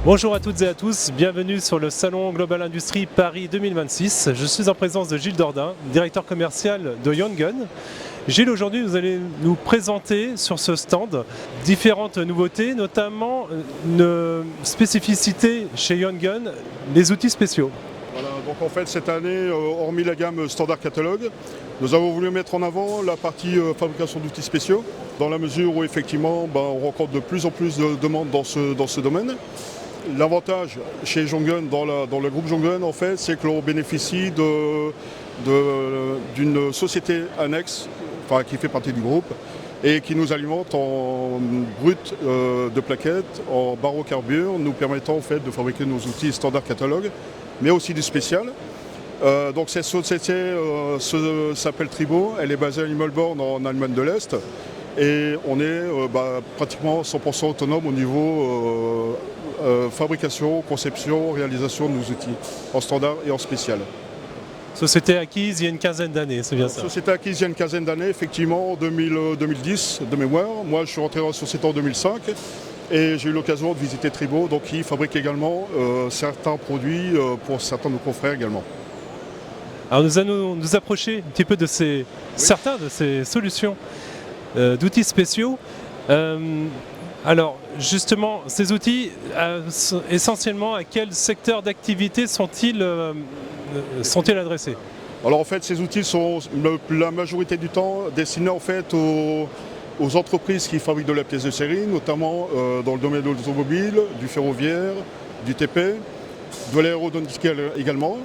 Bonjour à toutes et à tous, bienvenue sur le Salon Global Industrie Paris 2026. Je suis en présence de Gilles Dordain, directeur commercial de Yongun. Gilles, aujourd'hui vous allez nous présenter sur ce stand différentes nouveautés, notamment une spécificité chez Yongun, les outils spéciaux. Voilà, donc en fait cette année, hormis la gamme standard catalogue, nous avons voulu mettre en avant la partie fabrication d'outils spéciaux, dans la mesure où effectivement on rencontre de plus en plus de demandes dans ce domaine. L'avantage chez Yongun, dans le groupe Yongun, en fait, c'est que l'on bénéficie d'une société annexe, qui fait partie du groupe, et qui nous alimente en brut de plaquettes, en barocarbure, nous permettant en fait de fabriquer nos outils standard catalogue, mais aussi du spécial. Donc cette société s'appelle Tribo, elle est basée à Immelborn en Allemagne de l'Est, et on est pratiquement 100% autonome au niveau fabrication, conception, réalisation de nos outils, en standard et en spécial. Société acquise il y a une quinzaine d'années, c'est bien ça? Société acquise il y a une quinzaine d'années, effectivement, en 2010 de mémoire. Moi je suis rentré dans la société en 2005 et j'ai eu l'occasion de visiter Tribo, donc qui fabrique également certains produits pour certains de nos confrères également. Alors nous allons nous approcher un petit peu de certains de ces solutions d'outils spéciaux. Alors justement, ces outils, essentiellement, à quel secteur d'activité sont-ils adressés? Alors en fait, ces outils sont la majorité du temps destinés en fait aux entreprises qui fabriquent de la pièce de série, notamment dans le domaine de l'automobile, du ferroviaire, du TP, de l'aéronautique également.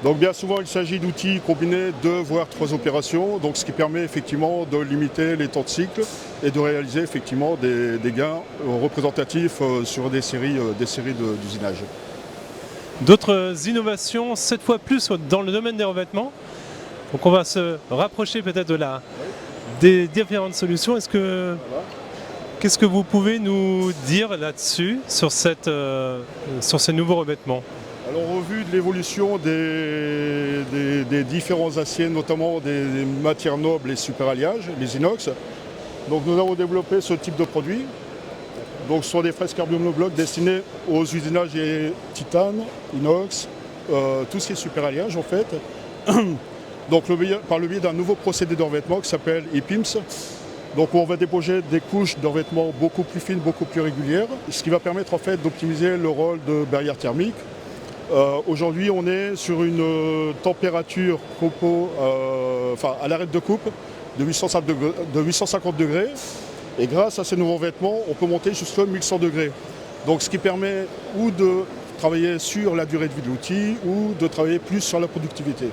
Donc bien souvent il s'agit d'outils combinés 2 voire 3 opérations, donc ce qui permet effectivement de limiter les temps de cycle et de réaliser effectivement des gains représentatifs sur des séries d'usinage. D'autres innovations, cette fois plus dans le domaine des revêtements. Donc on va se rapprocher peut-être des différentes solutions. Qu'est-ce que vous pouvez nous dire là-dessus, sur ces nouveaux revêtements? Alors au vu de l'évolution des différents aciers, notamment des matières nobles et super-alliages, les inox, donc nous avons développé ce type de produit. Donc ce sont des fraises carbonoblocs destinés aux usinages et titane, inox, tout ce qui est super-alliage en fait. Donc par le biais d'un nouveau procédé de revêtement qui s'appelle EPIMS. Donc on va déposer des couches de revêtement beaucoup plus fines, beaucoup plus régulières, ce qui va permettre en fait d'optimiser le rôle de barrière thermique. Aujourd'hui on est sur une température à l'arrêt de coupe de 850 degrés. Et grâce à ces nouveaux vêtements, on peut monter jusqu'à 1100 degrés. Donc ce qui permet ou de travailler sur la durée de vie de l'outil ou de travailler plus sur la productivité.